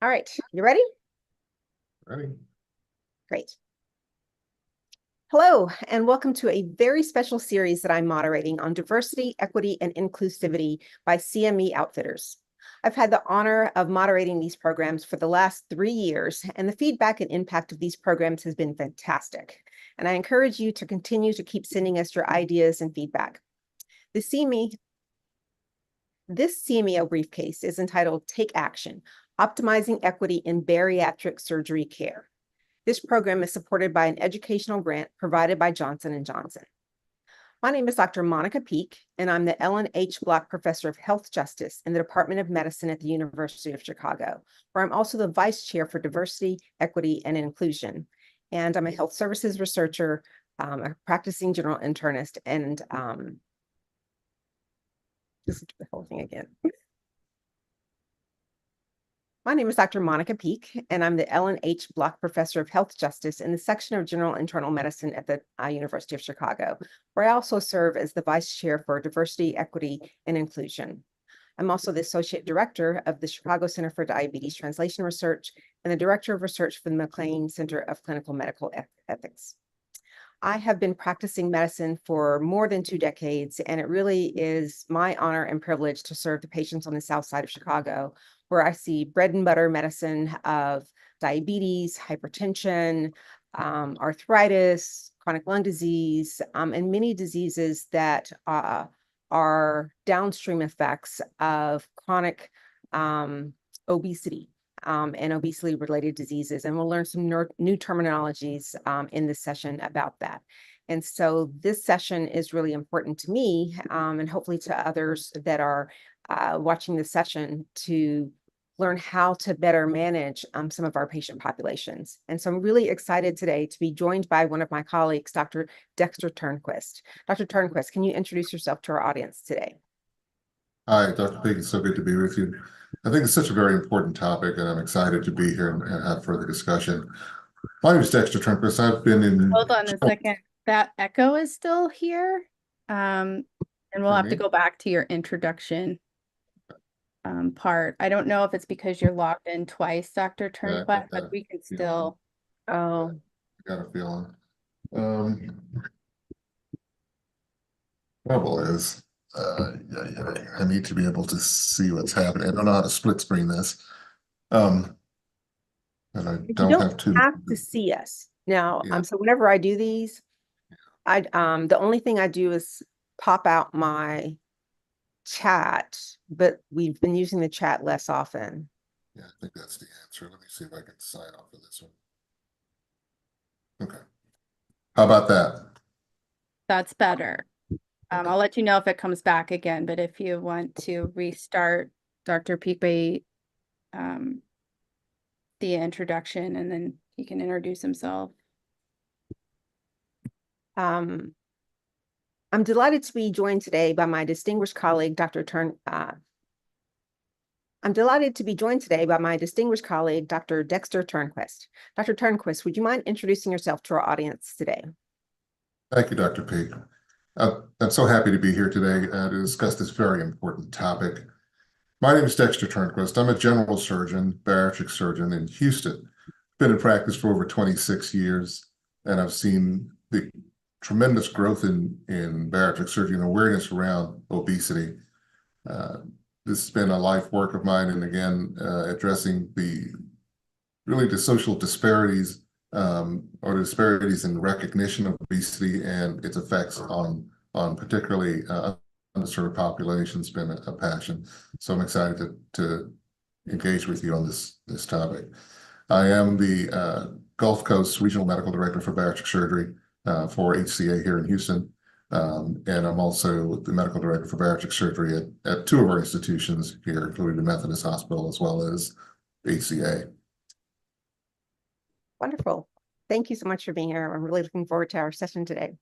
All right, you ready? Ready? Great. Hello, and welcome to a very special series that I'm moderating on diversity, equity, and inclusivity by CME Outfitters. I've had the honor of moderating these programs for the last 3 years, and the feedback and impact of these programs has been fantastic. And I encourage you to continue to keep sending us your ideas and feedback. This CMEO briefcase is entitled Take Action, Optimizing Equity in Bariatric Surgery Care. This program is supported by an educational grant provided by Johnson & Johnson. My name is Dr. Monica Peak, and I'm the Ellen H. Block Professor of Health Justice in the Department of Medicine at the University of Chicago, where I'm also the Vice Chair for Diversity, Equity, and Inclusion. And I'm a health services researcher, a practicing general internist, and this is the whole thing again. My name is Dr. Monica Peak, and I'm the Ellen H. Block Professor of Health Justice in the section of General Internal Medicine at the University of Chicago, where I also serve as the Vice Chair for Diversity, Equity, and Inclusion. I'm also the Associate Director of the Chicago Center for Diabetes Translation Research and the Director of Research for the McLean Center of Clinical Medical Ethics. I have been practicing medicine for more than 2 decades, and it really is my honor and privilege to serve the patients on the South Side of Chicago, where I see bread and butter medicine of diabetes, hypertension, arthritis, chronic lung disease, and many diseases that are downstream effects of chronic obesity. And obesity-related diseases. And we'll learn some new terminologies in this session about that. And so this session is really important to me and hopefully to others that are watching this session to learn how to better manage some of our patient populations. And so I'm really excited today to be joined by one of my colleagues, Dr. Dexter Turnquist. Dr. Turnquist, can you introduce yourself to our audience today? Hi, Dr. Peak. It's so good to be with you. I think it's such a very important topic, and I'm excited to be here and have further discussion. My name is Dexter Turnquist. I've been in. Hold on a second. That echo is still here. And we'll have to go back to your introduction part. I don't know if it's because you're logged in twice, Dr. Turnquist, but we can still. Oh, I got a feeling. Trouble is, I need to be able to see what's happening. I don't know how to split screen this. And I don't have to see us now. So whenever I do these, the only thing I do is pop out my chat, but we've been using the chat less often. Yeah, I think that's the answer. Let me see if I can sign off of this one. Okay. How about that? That's better. I'll let you know if it comes back again, but if you want to restart Dr. Peak by the introduction, and then he can introduce himself. I'm delighted to be joined today by my distinguished colleague, Dr. Dexter Turnquist. Dr. Turnquist, would you mind introducing yourself to our audience today? Thank you, Dr. Peak. I'm so happy to be here today to discuss this very important topic. My name is Dexter Turnquist. I'm a general surgeon, bariatric surgeon in Houston. Been in practice for over 26 years, and I've seen the tremendous growth in bariatric surgery and awareness around obesity. This has been a life work of mine, and again, addressing the social disparities or disparities in recognition of obesity and its effects on particularly underserved populations been a passion. So I'm excited to engage with you on this topic. I am the Gulf Coast Regional Medical Director for Bariatric Surgery for HCA here in Houston. And I'm also the Medical Director for Bariatric Surgery at 2 of our institutions here, including the Methodist Hospital as well as HCA. Wonderful. Thank you so much for being here. I'm really looking forward to our session today.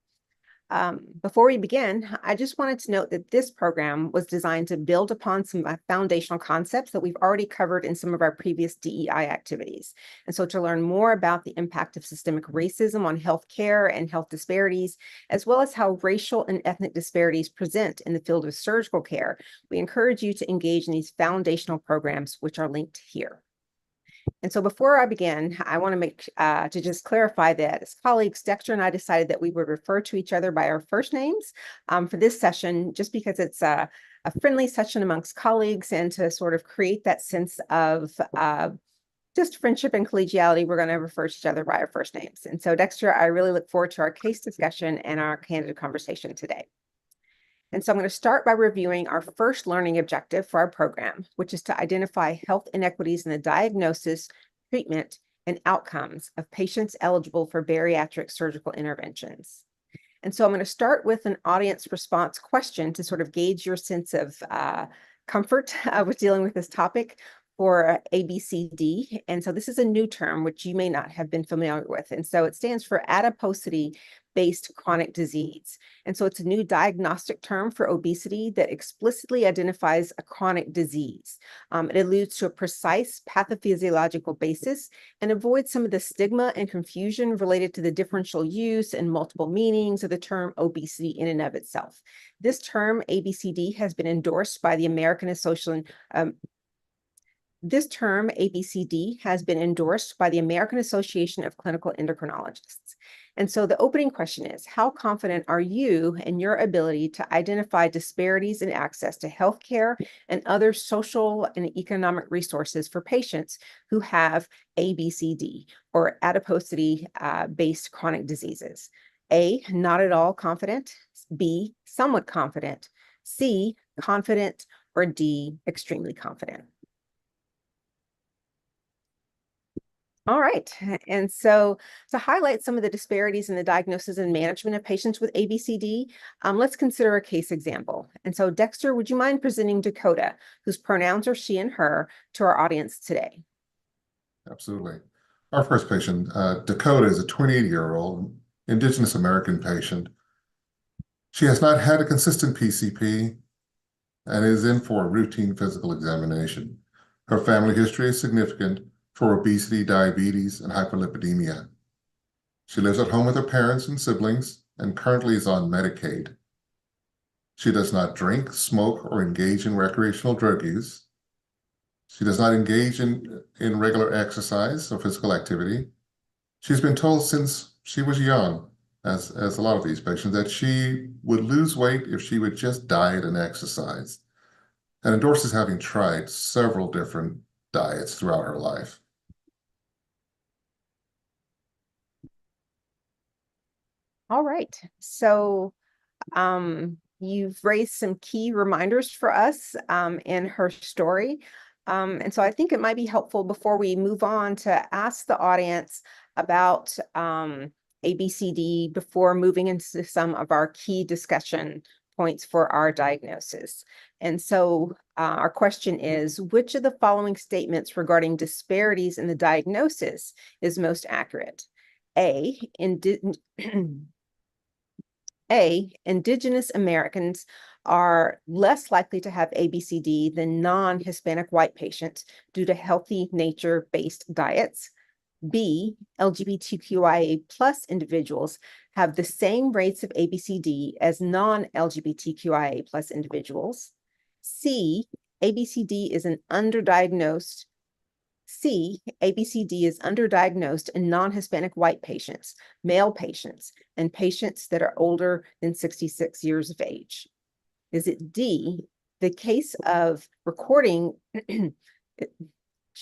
Before we begin, I just wanted to note that this program was designed to build upon some foundational concepts that we've already covered in some of our previous DEI activities. And so to learn more about the impact of systemic racism on healthcare and health disparities, as well as how racial and ethnic disparities present in the field of surgical care, we encourage you to engage in these foundational programs, which are linked here. And so before I begin, I want to to just clarify that as colleagues, Dexter and I decided that we would refer to each other by our first names for this session, just because it's a friendly session amongst colleagues and to sort of create that sense of just friendship and collegiality. We're going to refer to each other by our first names. And so Dexter, I really look forward to our case discussion and our candid conversation today. And so I'm going to start by reviewing our first learning objective for our program, which is to identify health inequities in the diagnosis, treatment, and outcomes of patients eligible for bariatric surgical interventions. And so I'm going to start with an audience response question to sort of gauge your sense of comfort with dealing with this topic for ABCD. And so this is a new term, which you may not have been familiar with. And so it stands for adiposity-based chronic disease. And so it's a new diagnostic term for obesity that explicitly identifies a chronic disease. It alludes to a precise pathophysiological basis and avoids some of the stigma and confusion related to the differential use and multiple meanings of the term obesity in and of itself. This term, ABCD, has been endorsed by the American Association This term, ABCD, has been endorsed by the American Association of Clinical Endocrinologists. And so the opening question is, how confident are you in your ability to identify disparities in access to healthcare and other social and economic resources for patients who have ABCD or adiposity-based chronic diseases? A, not at all confident. B, somewhat confident. C, confident. Or D, extremely confident. All right. And so to highlight some of the disparities in the diagnosis and management of patients with ABCD, let's consider a case example. And so Dexter, would you mind presenting Dakota, whose pronouns are she and her, to our audience today? Absolutely. Our first patient, Dakota, is a 28-year-old Indigenous American patient. She has not had a consistent PCP and is in for a routine physical examination. Her family history is significant for obesity, diabetes, and hyperlipidemia. She lives at home with her parents and siblings and currently is on Medicaid. She does not drink, smoke, or engage in recreational drug use. She does not engage in regular exercise or physical activity. She's been told since she was young, as a lot of these patients, that she would lose weight if she would just diet and exercise, and endorses having tried several different diets throughout her life. All right. So you've raised some key reminders for us in her story. And so I think it might be helpful before we move on to ask the audience about ABCD before moving into some of our key discussion points for our diagnosis. And so our question is, which of the following statements regarding disparities in the diagnosis is most accurate? A, Indigenous Americans are less likely to have ABCD than non-Hispanic white patients due to healthy nature-based diets. B, LGBTQIA+ individuals have the same rates of ABCD as non-LGBTQIA+ individuals. C, ABCD is underdiagnosed in non-Hispanic white patients, male patients, and patients that are older than 66 years of age. Is it D, the case of recording, should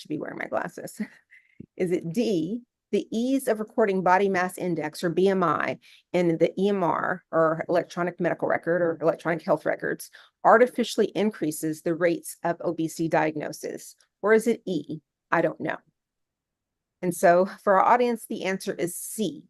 be wearing my glasses. Is it D, the ease of recording body mass index or BMI in the EMR or electronic medical record or electronic health records artificially increases the rates of obesity diagnosis? Or is it E, I don't know? And so for our audience, the answer is C,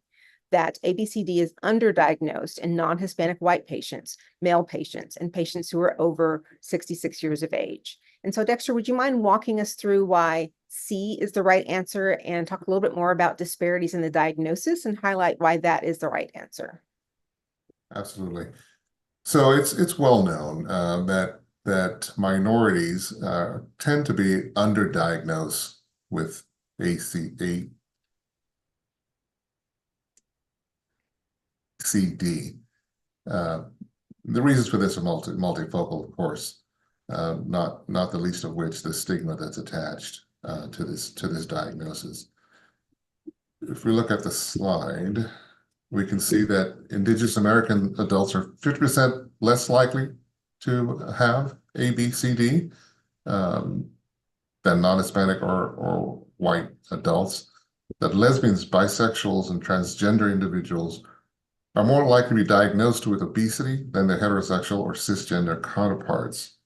that ABCD is underdiagnosed in non-Hispanic white patients, male patients, and patients who are over 66 years of age. And so Dexter, would you mind walking us through why C is the right answer and talk a little bit more about disparities in the diagnosis and highlight why that is the right answer? Absolutely. So it's well known that minorities tend to be underdiagnosed with ABCD. The reasons for this are multifocal, of course, not the least of which the stigma that's attached. to this diagnosis. If we look at the slide, we can see that Indigenous American adults are 50% less likely to have ABCD than non-Hispanic or white adults. That lesbians, bisexuals, and transgender individuals are more likely to be diagnosed with obesity than their heterosexual or cisgender counterparts.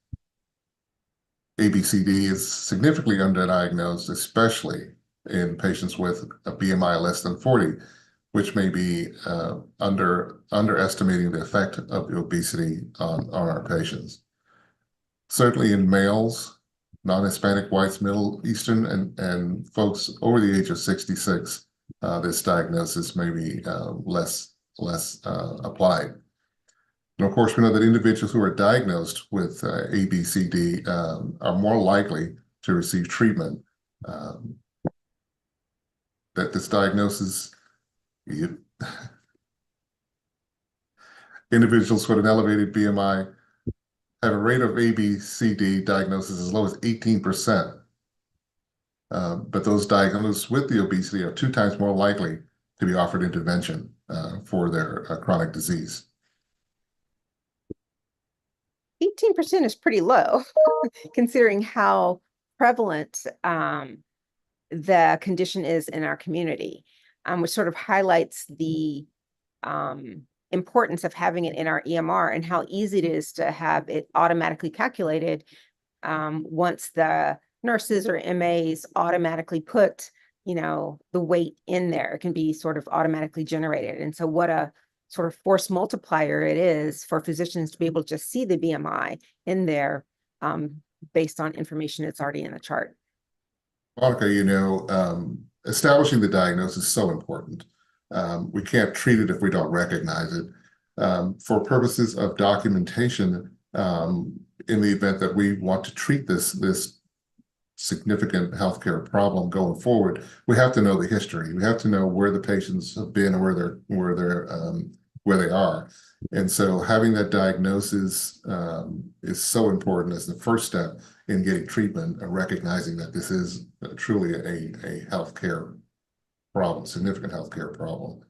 ABCD is significantly underdiagnosed, especially in patients with a BMI less than 40, which may be underestimating the effect of obesity on our patients. Certainly in males, non-Hispanic, whites, Middle Eastern, and folks over the age of 66, this diagnosis may be less applied. And of course, we know that individuals who are diagnosed with ABCD are more likely to receive treatment. That this diagnosis, individuals with an elevated BMI have a rate of ABCD diagnosis as low as 18%. But those diagnosed with the obesity are 2 times more likely to be offered intervention for their chronic disease. 18% is pretty low, considering how prevalent the condition is in our community, which sort of highlights the importance of having it in our EMR and how easy it is to have it automatically calculated once the nurses or MAs automatically put, the weight in there. It can be sort of automatically generated. And so what a sort of force multiplier it is for physicians to be able to just see the BMI in there based on information that's already in the chart. Monica, establishing the diagnosis is so important. We can't treat it if we don't recognize it. For purposes of documentation, in the event that we want to treat this significant healthcare problem going forward, we have to know the history. We have to know where the patients have been and where they are. And so having that diagnosis is so important as the first step in getting treatment and recognizing that this is truly a healthcare problem, significant healthcare problem.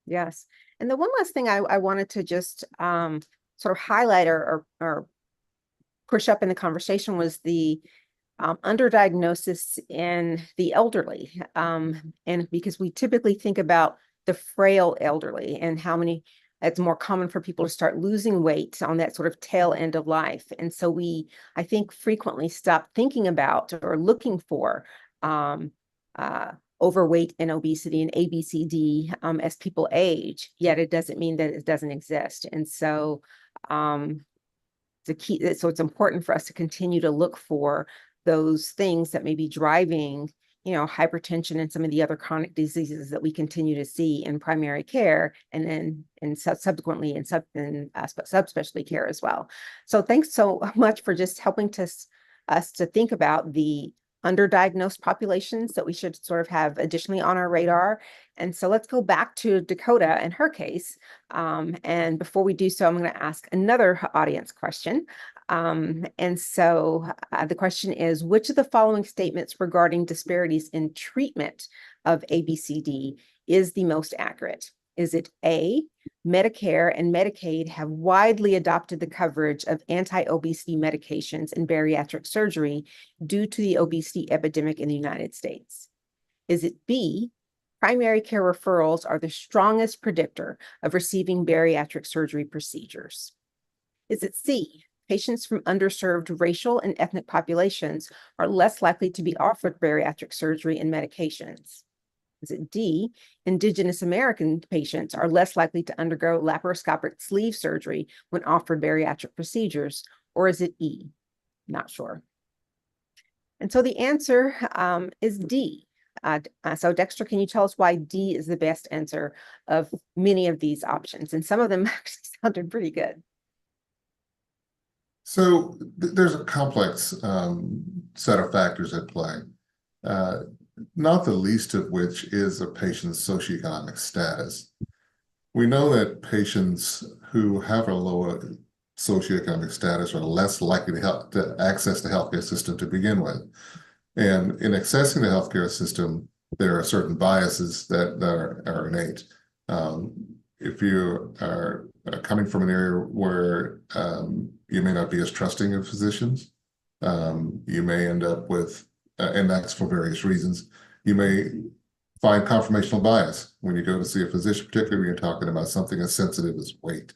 Yes. And the one last thing I wanted to just sort of highlight or push up in the conversation was the underdiagnosis in the elderly. And because we typically think about the frail elderly and how many, it's more common for people to start losing weight on that sort of tail end of life. And so I think, frequently stop thinking about or looking for overweight and obesity and ABCD as people age, yet it doesn't mean that it doesn't exist. And so it's important for us to continue to look for those things that may be driving, hypertension and some of the other chronic diseases that we continue to see in primary care, and then subsequently in subspecialty care as well. So thanks so much for just helping us to think about the underdiagnosed populations that we should sort of have additionally on our radar. And so let's go back to Dakota and her case. And before we do so, I'm going to ask another audience question. And so the question is, which of the following statements regarding disparities in treatment of ABCD is the most accurate? Is it A, Medicare and Medicaid have widely adopted the coverage of anti-obesity medications and bariatric surgery due to the obesity epidemic in the United States? Is it B, primary care referrals are the strongest predictor of receiving bariatric surgery procedures? Is it C, patients from underserved racial and ethnic populations are less likely to be offered bariatric surgery and medications? Is it D, Indigenous American patients are less likely to undergo laparoscopic sleeve surgery when offered bariatric procedures? Or is it E? Not sure. And so the answer is D. So Dexter, can you tell us why D is the best answer of many of these options? And some of them actually sounded pretty good. So there's a complex set of factors at play. Not the least of which is a patient's socioeconomic status. We know that patients who have a lower socioeconomic status are less likely to access the healthcare system to begin with. And in accessing the healthcare system, there are certain biases that are innate. If you are coming from an area where you may not be as trusting of physicians, you may end up with, and that's for various reasons, you may find confirmational bias when you go to see a physician, particularly when you're talking about something as sensitive as weight.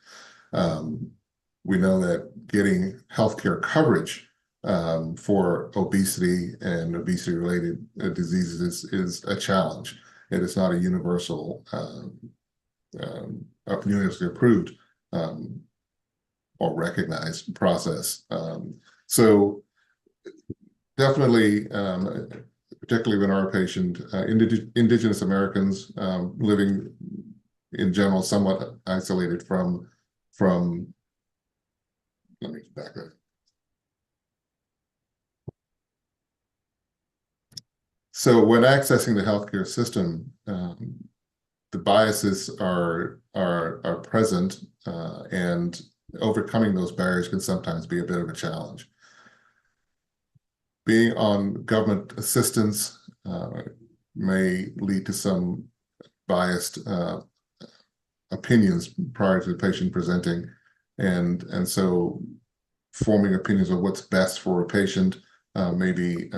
We know that getting healthcare coverage for obesity and obesity-related diseases is a challenge. It is not a universal, universally approved or recognized process. So definitely, particularly when our patient, Indigenous Americans living in general somewhat isolated from, let me back up. So when accessing the healthcare system, the biases are present, and overcoming those barriers can sometimes be a bit of a challenge. Being on government assistance may lead to some biased opinions prior to the patient presenting, and so forming opinions of what's best for a patient may be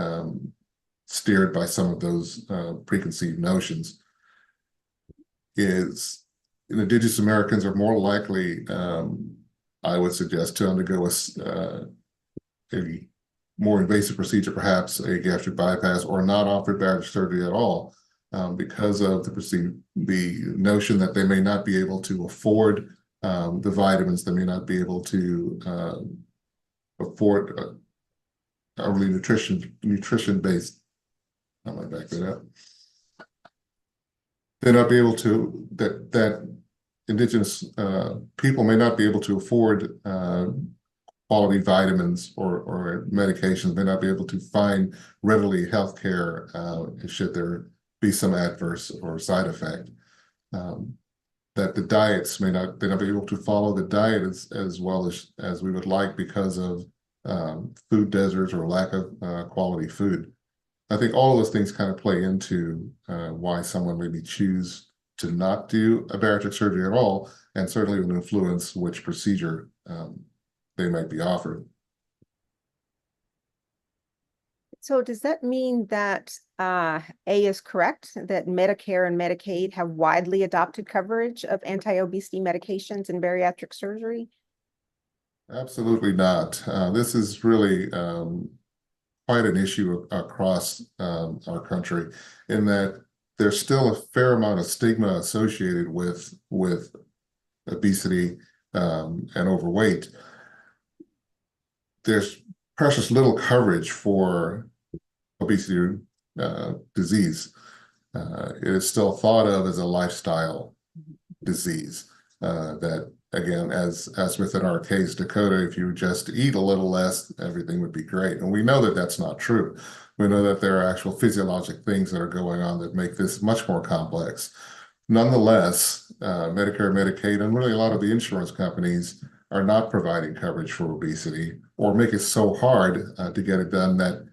steered by some of those preconceived notions. Indigenous Americans are more likely, I would suggest, to undergo a more invasive procedure, perhaps a gastric bypass, or not offer bariatric surgery at all, because of the notion that they may not be able to afford the vitamins, they may not be able to afford a really nutrition-based. I might back that up. They not be able to, that Indigenous people may not be able to afford quality vitamins or medications, may not be able to find readily healthcare should there be some adverse or side effect. That the diets may not, they not be able to follow the diet as well as we would like because of food deserts or lack of quality food. I think all of those things kind of play into why someone maybe choose to not do a bariatric surgery at all, and certainly would influence which procedure they might be offered. So does that mean that A is correct, that Medicare and Medicaid have widely adopted coverage of anti-obesity medications and bariatric surgery? Absolutely not. This is really quite an issue across our country, in that there's still a fair amount of stigma associated with obesity and overweight. There's precious little coverage for obesity disease. It is still thought of as a lifestyle disease that, again, as within our case, Dakota, if you just eat a little less, everything would be great. And we know that that's not true. We know that there are actual physiologic things that are going on that make this much more complex. Nonetheless, Medicare, Medicaid, and really a lot of the insurance companies are not providing coverage for obesity, or make it so hard to get it done that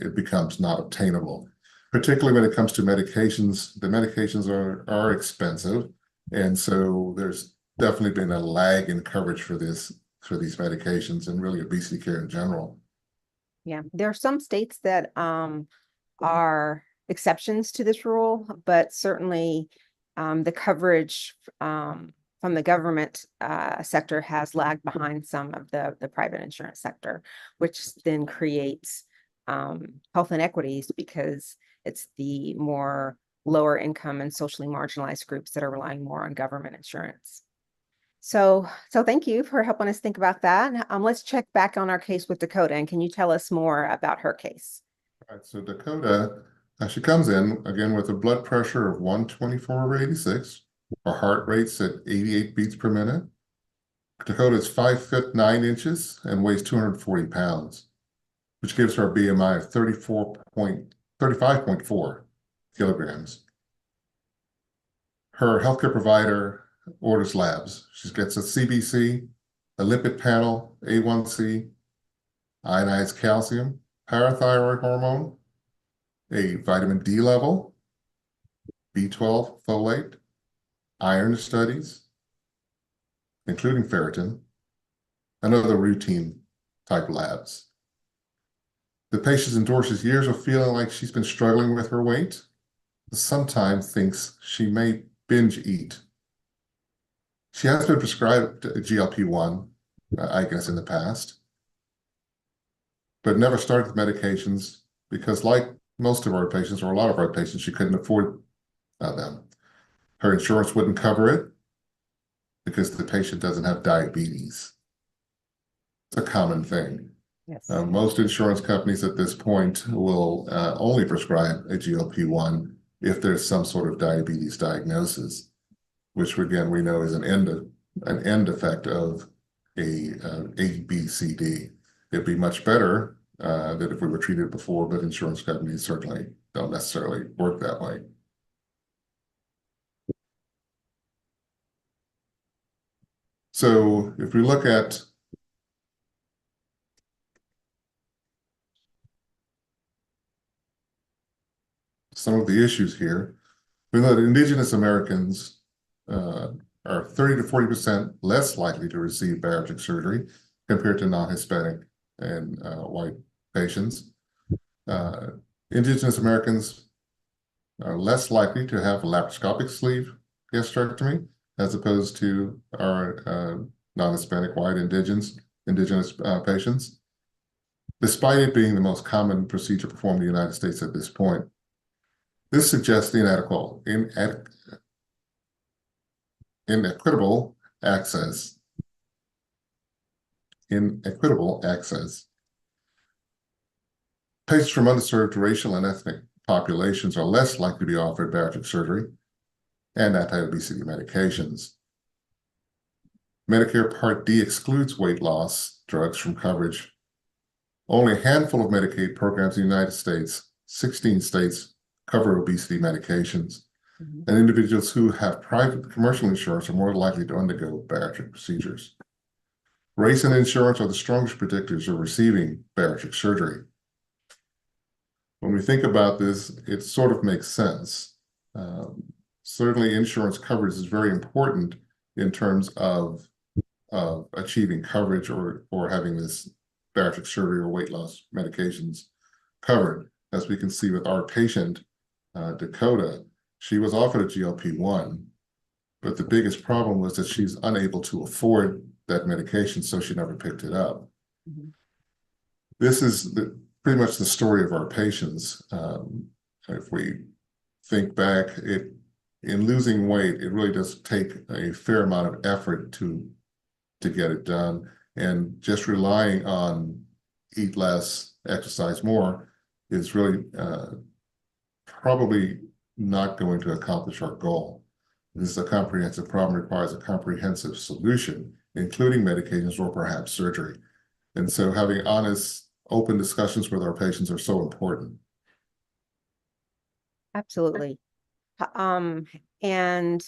it becomes not obtainable. Particularly when it comes to medications, the medications are expensive, and so there's definitely been a lag in coverage for these medications and really obesity care in general. Yeah, there are some states that are exceptions to this rule, but certainly the coverage from the government sector has lagged behind some of the private insurance sector, which then creates health inequities because it's the more lower income and socially marginalized groups that are relying more on government insurance. So thank you for helping us think about that. Let's check back on our case with Dakota, and can you tell us more about her case? All right, so Dakota, she comes in again with a blood pressure of 124/86. Her heart rate's at 88 beats per minute. Dakota is 5'9" and weighs 240 pounds, which gives her a BMI of 35.4 kilograms. Her healthcare provider orders labs. She gets a CBC, a lipid panel, A1C, ionized calcium, parathyroid hormone, a vitamin D level, B12, folate, iron studies, including ferritin, and other routine type labs. The patient endorses years of feeling like she's been struggling with her weight, sometimes thinks she may binge eat. She has been prescribed a GLP-1, I guess, in the past, but never started the medications because, like most of our patients, or a lot of our patients, she couldn't afford them. Her insurance wouldn't cover it because the patient doesn't have diabetes. It's a common thing. Yes. Most insurance companies at this point will only prescribe a GLP-1 if there's some sort of diabetes diagnosis, which again we know is an end effect of a ABCD. It'd be much better than if we were treated before, but insurance companies certainly don't necessarily work that way. So if we look at some of the issues here, we know that Indigenous Americans are 30 to 40% less likely to receive bariatric surgery compared to non-Hispanic and white patients. Indigenous Americans are less likely to have a laparoscopic sleeve gastrectomy as opposed to our non-Hispanic white indigenous patients, despite it being the most common procedure performed in the United States at this point. This suggests inequitable access. Patients from underserved racial and ethnic populations are less likely to be offered bariatric surgery and anti-obesity medications. Medicare Part D excludes weight loss drugs from coverage. Only a handful of Medicaid programs in the United States, 16 states, cover obesity medications. Mhm. And individuals who have private commercial insurance are more likely to undergo bariatric procedures. Race and insurance are the strongest predictors of receiving bariatric surgery. When we think about this, it sort of makes sense. Certainly, insurance coverage is very important in terms of achieving coverage or having this bariatric surgery or weight loss medications covered. As we can see with our patient, Dakota, she was offered a GLP-1, but the biggest problem was that she's unable to afford that medication, so she never picked it up. Mhm. This is pretty much the story of our patients. If we think back, in losing weight, it really does take a fair amount of effort to get it done. And just relying on eat less, exercise more is really probably not going to accomplish our goal. This is a comprehensive problem, requires a comprehensive solution, including medications or perhaps surgery. And so having honest, open discussions with our patients are so important. Absolutely. And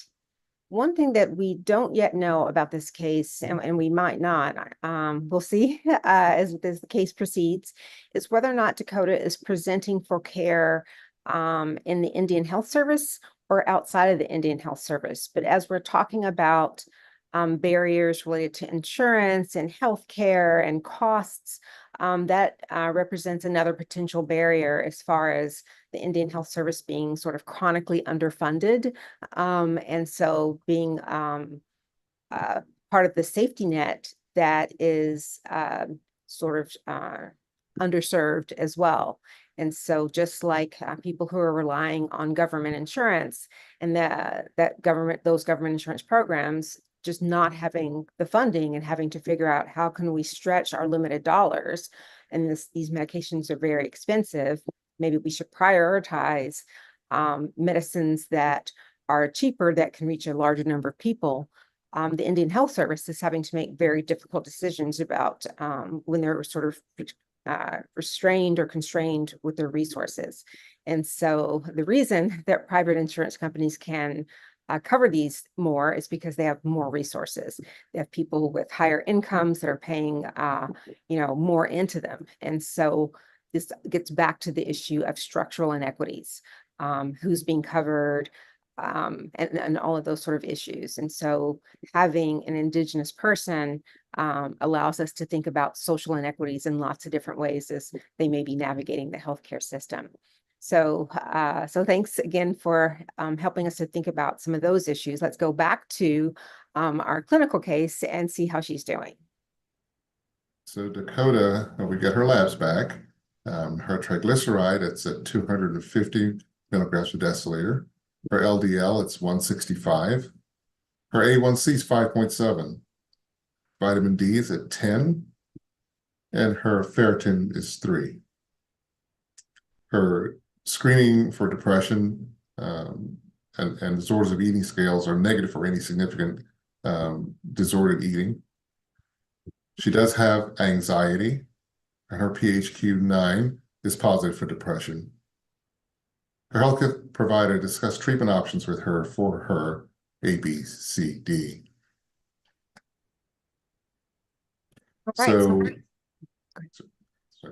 one thing that we don't yet know about this case, and we might not, we'll see as the case proceeds, is whether or not Dakota is presenting for care in the Indian Health Service or outside of the Indian Health Service. But as we're talking about barriers related to insurance and healthcare and costs, that represents another potential barrier as far as the Indian Health Service being sort of chronically underfunded. And so being part of the safety net that is sort of underserved as well. And so just like people who are relying on government insurance and those government insurance programs just not having the funding and having to figure out how can we stretch our limited dollars, and these medications are very expensive, maybe we should prioritize medicines that are cheaper that can reach a larger number of people. The Indian Health Service is having to make very difficult decisions about when they're sort of restrained or constrained with their resources. And so the reason that private insurance companies can cover these more is because they have more resources. They have people with higher incomes that are paying, more into them. And so this gets back to the issue of structural inequities, who's being covered, and all of those sort of issues. And so having an Indigenous person allows us to think about social inequities in lots of different ways as they may be navigating the healthcare system. So, so thanks again for helping us to think about some of those issues. Let's go back to our clinical case and see how she's doing. So Dakota, we get her labs back. Her triglyceride, it's at 250 milligrams per deciliter. Her LDL, it's 165. Her A1C is 5.7. Vitamin D is at 10. And her ferritin is 3. Her screening for depression and disorders of eating scales are negative for any significant disordered eating. She does have anxiety, and her PHQ-9 is positive for depression. Her healthcare provider discussed treatment options with her for her ABCD. All right, So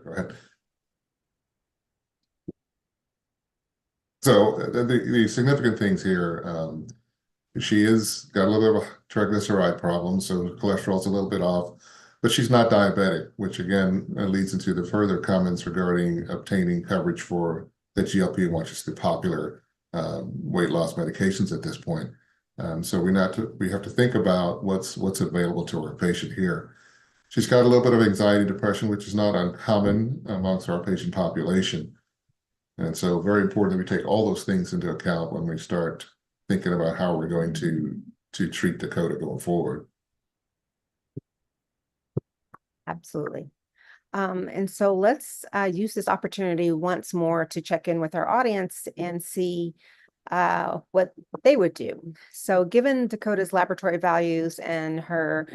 go ahead. So the significant things here, she is got a little bit of a triglyceride problem, so cholesterol's a little bit off, but she's not diabetic, which again leads into the further comments regarding obtaining coverage for the GLP-1, which is the popular weight loss medications at this point. So we have to think about what's available to our patient here. She's got a little bit of anxiety, depression, which is not uncommon amongst our patient population. And so very important that we take all those things into account when we start thinking about how we're going to treat Dakota going forward. absolutely. And so let's use this opportunity once more to check in with our audience and see what they would do. So given Dakota's laboratory values and her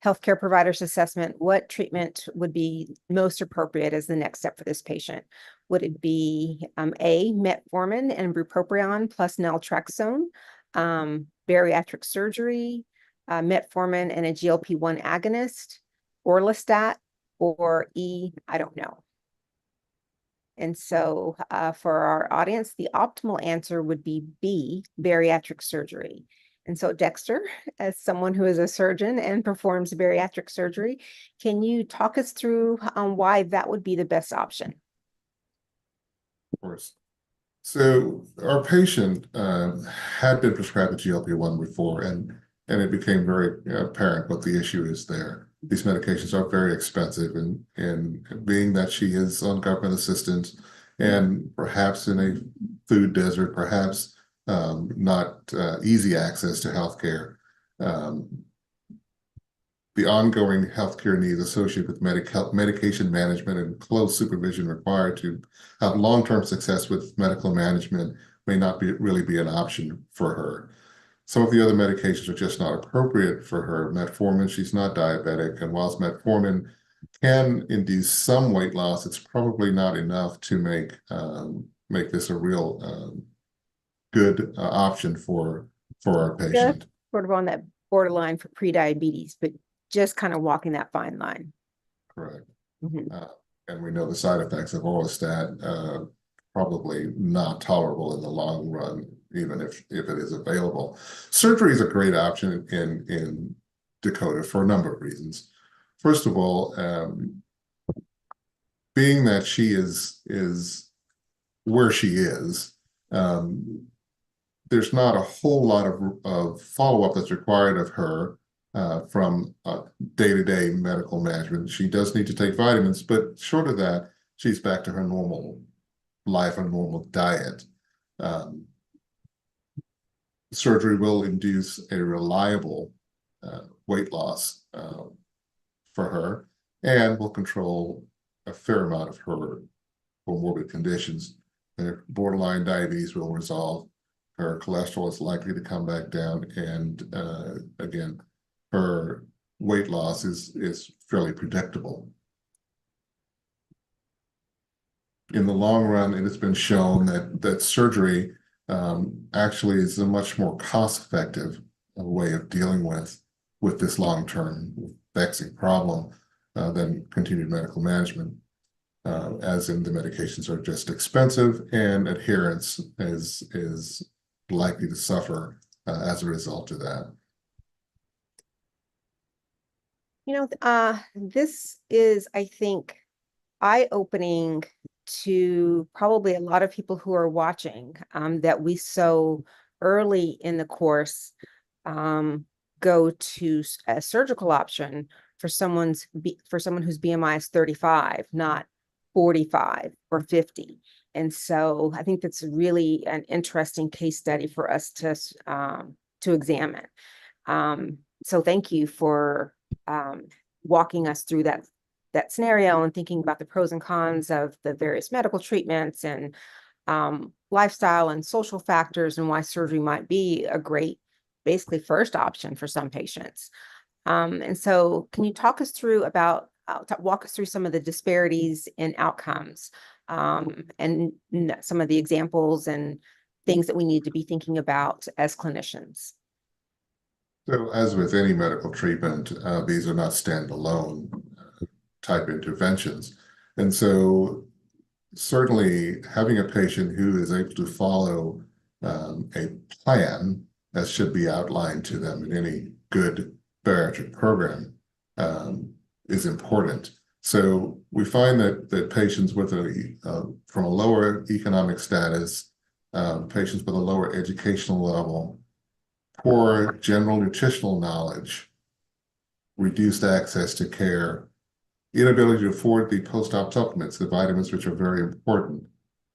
healthcare provider's assessment, what treatment would be most appropriate as the next step for this patient? Would it be A, metformin and bupropion plus naltrexone, bariatric surgery, metformin and a GLP-1 agonist, orlistat, or E, I don't know. And so for our audience, the optimal answer would be B, bariatric surgery. And so Dexter, as someone who is a surgeon and performs bariatric surgery, can you talk us through why that would be the best option? Of course. So our patient had been prescribed a GLP-1 before, and it became very apparent what the issue is there. These medications are very expensive, and being that she is on government assistance and perhaps in a food desert, perhaps not easy access to healthcare. The ongoing healthcare needs associated with medication management and close supervision required to have long-term success with medical management may not really be an option for her. Some of the other medications are just not appropriate for her. Metformin, she's not diabetic, and whilst metformin can induce some weight loss, it's probably not enough to make this a real good option for our patient. Just sort of on that borderline for prediabetes, but just kind of walking that fine line. Correct. Mm-hmm. And we know the side effects of orlistat probably not tolerable in the long run, even if it is available. Surgery is a great option in Dakota for a number of reasons. First of all, being that she is where she is, there's not a whole lot of follow-up that's required of her from day-to-day medical management. She does need to take vitamins, but short of that, she's back to her normal life and normal diet. Surgery will induce a reliable weight loss for her and will control a fair amount of her comorbid conditions. Her borderline diabetes will resolve. Her cholesterol is likely to come back down, and again, her weight loss is fairly predictable. In the long run, it has been shown that surgery actually is a much more cost-effective way of dealing with this long-term vexing problem than continued medical management. as in the medications are just expensive and adherence is likely to suffer as a result of that. This is, I think, eye-opening to probably a lot of people who are watching, that we so early in the course go to a surgical option for someone whose BMI is 35, not 45 or 50. And so I think that's really an interesting case study for us to examine. So thank you for walking us through that scenario and thinking about the pros and cons of the various medical treatments and lifestyle and social factors and why surgery might be a great, basically first option for some patients. And so can you talk us through walk us through some of the disparities in outcomes and some of the examples and things that we need to be thinking about as clinicians? So as with any medical treatment, these are not standalone type interventions. And so certainly having a patient who is able to follow a plan that should be outlined to them in any good bariatric program is important. So we find that patients with from a lower economic status, patients with a lower educational level, poor general nutritional knowledge, reduced access to care, inability to afford the post-op supplements, the vitamins, which are very important,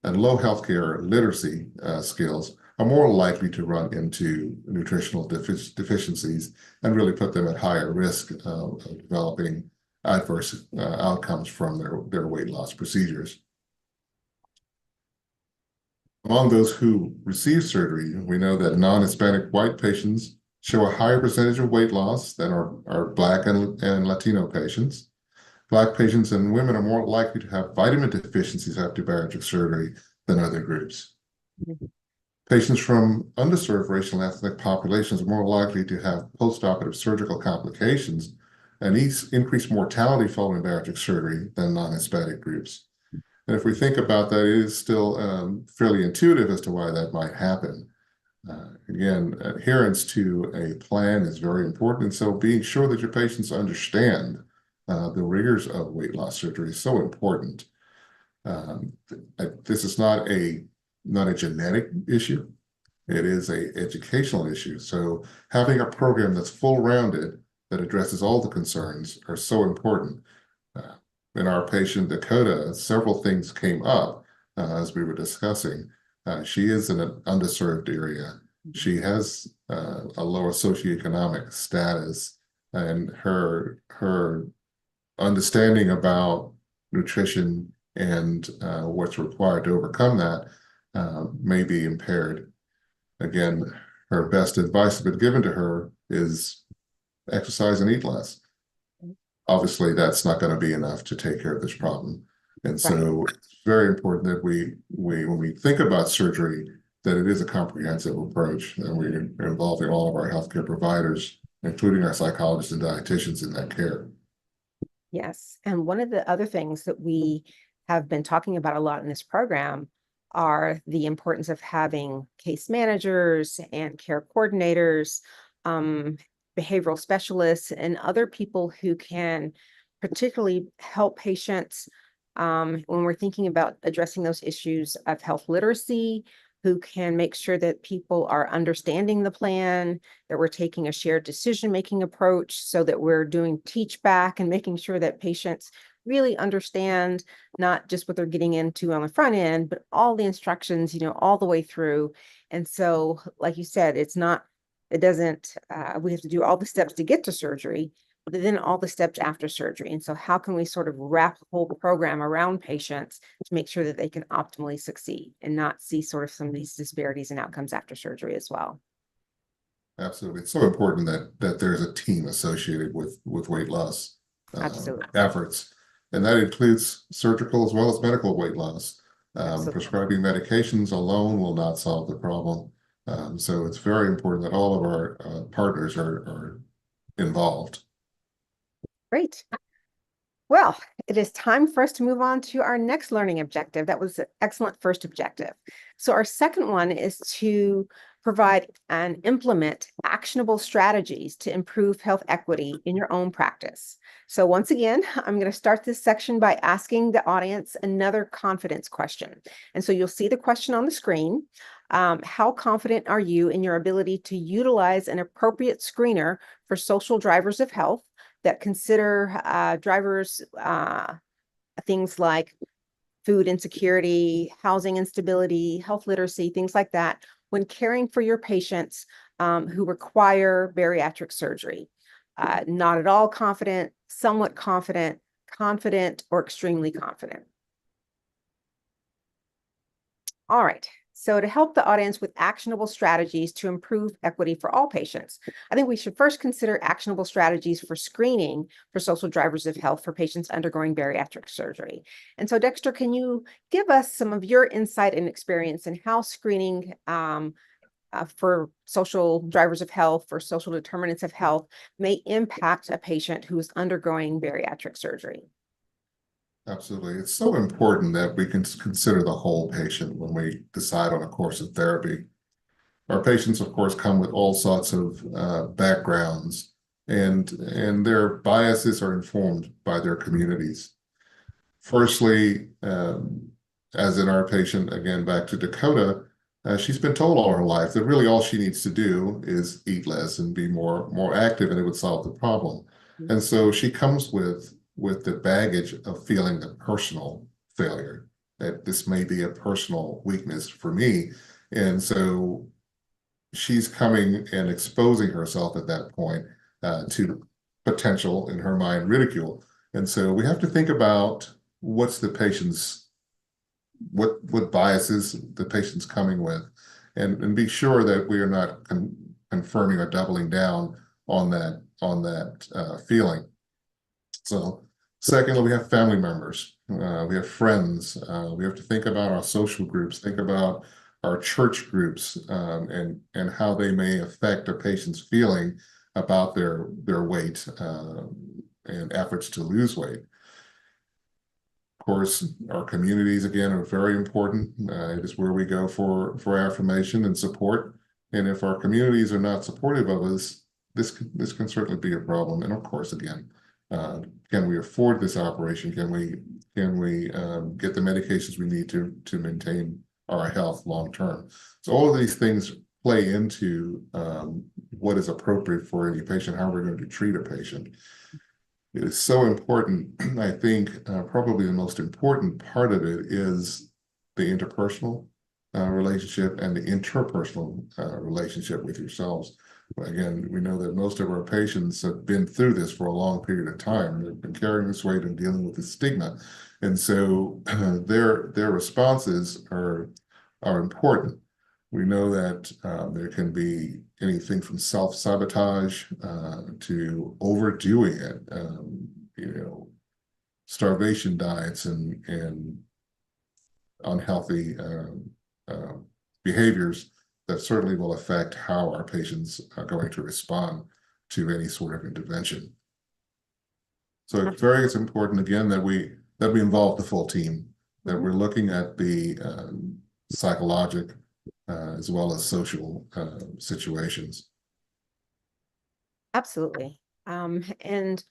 and low healthcare literacy skills are more likely to run into nutritional deficiencies and really put them at higher risk of developing adverse outcomes from their weight loss procedures. Among those who receive surgery, we know that non-Hispanic white patients show a higher percentage of weight loss than our Black and Latino patients. Black patients and women are more likely to have vitamin deficiencies after bariatric surgery than other groups. Mm-hmm. Patients from underserved racial and ethnic populations are more likely to have postoperative surgical complications and increased mortality following bariatric surgery than non-Hispanic groups. And if we think about that, it is still fairly intuitive as to why that might happen. Again, adherence to a plan is very important. And so being sure that your patients understand the rigors of weight loss surgery is so important. This is not a genetic issue. It is an educational issue. So having a program that's full-rounded that addresses all the concerns are so important. In our patient Dakota, several things came up as we were discussing. She is in an underserved area. She has a lower socioeconomic status, and her understanding about nutrition and what's required to overcome that may be impaired. Again, her best advice that's been given to her is exercise and eat less. Obviously, that's not going to be enough to take care of this problem. And so it's very important that when we think about surgery, that it is a comprehensive approach, and we're involving all of our healthcare providers, including our psychologists and dietitians in that care. Yes. And one of the other things that we have been talking about a lot in this program are the importance of having case managers and care coordinators, behavioral specialists, and other people who can particularly help patients when we're thinking about addressing those issues of health literacy, who can make sure that people are understanding the plan, that we're taking a shared decision-making approach so that we're doing teach back and making sure that patients really understand not just what they're getting into on the front end, but all the instructions, all the way through. And so, like you said, we have to do all the steps to get to surgery, but then all the steps after surgery. And so how can we sort of wrap the whole program around patients to make sure that they can optimally succeed and not see sort of some of these disparities in outcomes after surgery as well? Absolutely. It's so important that there's a team associated with weight loss efforts. And that includes surgical as well as medical weight loss. Prescribing medications alone will not solve the problem. So it's very important that all of our partners are involved. Great. Well, it is time for us to move on to our next learning objective. That was an excellent first objective. So our second one is to provide and implement actionable strategies to improve health equity in your own practice. So once again, I'm going to start this section by asking the audience another confidence question. And so you'll see the question on the screen. How confident are you in your ability to utilize an appropriate screener for social drivers of health that consider drivers things like food insecurity, housing instability, health literacy, things like that, when caring for your patients who require bariatric surgery? Not at all confident, somewhat confident, confident, or extremely confident. All right. So to help the audience with actionable strategies to improve equity for all patients, I think we should first consider actionable strategies for screening for social drivers of health for patients undergoing bariatric surgery. And so Dexter, can you give us some of your insight and experience in how screening for social drivers of health, for social determinants of health, may impact a patient who is undergoing bariatric surgery? Absolutely. It's so important that we can consider the whole patient when we decide on a course of therapy. Our patients, of course, come with all sorts of backgrounds, and their biases are informed by their communities. Firstly, as in our patient, again, back to Dakota, she's been told all her life that really all she needs to do is eat less and be more active, and it would solve the problem. And so she comes with the baggage of feeling the personal failure, that this may be a personal weakness for me. And so she's coming and exposing herself at that point to potential, in her mind, ridicule. And so we have to think about what's the patient's, what biases the patient's coming with, and be sure that we are not confirming or doubling down on that feeling. So secondly, we have family members, we have friends, we have to think about our social groups, think about our church groups, and how they may affect a patient's feeling about their weight and efforts to lose weight. Of course, our communities, again, are very important. It is where we go for affirmation and support. And if our communities are not supportive of us, this can certainly be a problem. And of course, again, can we afford this operation? Can we get the medications we need to maintain our health long term? So all of these things play into what is appropriate for any patient, how we're going to treat a patient. It is so important. I think probably the most important part of it is the interpersonal relationship and the interpersonal relationship with yourselves. Again, we know that most of our patients have been through this for a long period of time. They've been carrying this weight and dealing with the stigma. And so their responses are important. We know that there can be anything from self-sabotage to overdoing it, starvation diets and unhealthy behaviors that certainly will affect how our patients are going to respond to any sort of intervention. So it's important, again, that we involve the full team, that we're looking at the psychological as well as social situations. Absolutely. And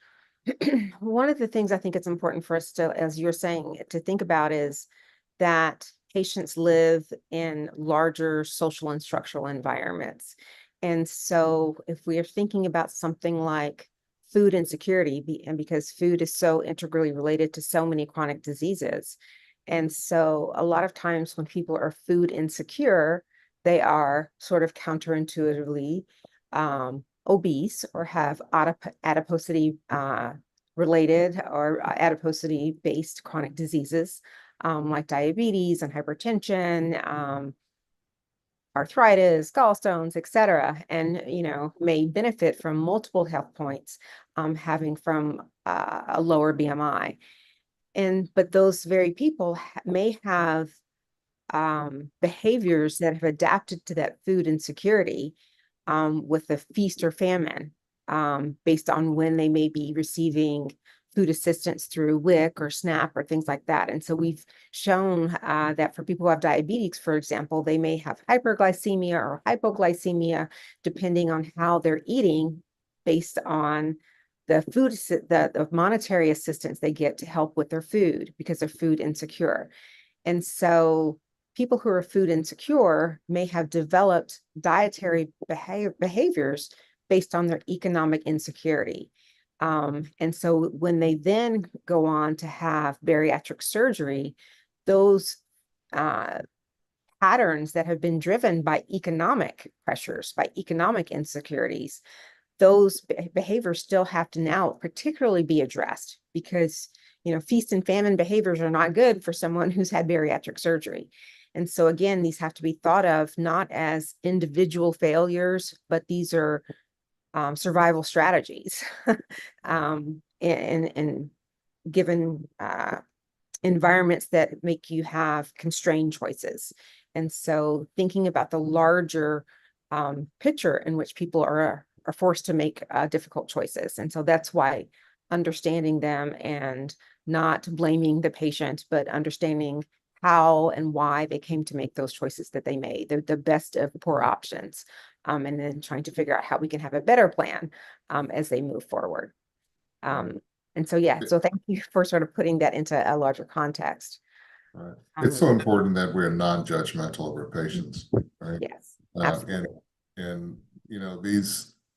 one of the things I think it's important for us to, as you're saying, to think about is that patients live in larger social and structural environments. And so if we are thinking about something like food insecurity, and because food is so integrally related to so many chronic diseases, and so a lot of times when people are food insecure, they are sort of counterintuitively obese or have adiposity related or adiposity based chronic diseases like diabetes and hypertension, arthritis, gallstones, etc., and may benefit from multiple health points having from a lower BMI. But those very people may have behaviors that have adapted to that food insecurity with the feast or famine based on when they may be receiving food assistance through WIC or SNAP or things like that. And so we've shown that for people who have diabetes, for example, they may have hyperglycemia or hypoglycemia, depending on how they're eating based on the food, the monetary assistance they get to help with their food because they're food insecure. And so people who are food insecure may have developed dietary behaviors based on their economic insecurity. And so when they then go on to have bariatric surgery, those patterns that have been driven by economic pressures, by economic insecurities, those behaviors still have to now particularly be addressed because, feast and famine behaviors are not good for someone who's had bariatric surgery. And so again, these have to be thought of not as individual failures, but these are survival strategies and given environments that make you have constrained choices. And so thinking about the larger picture in which people are forced to make difficult choices. And so that's why understanding them and not blaming the patient, but understanding how and why they came to make those choices that they made. They're the best of poor options. And then trying to figure out how we can have a better plan as they move forward. And so, yeah, so thank you for sort of putting that into a larger context. Right. It's so important that we're non-judgmental of our patients, right? Yes, and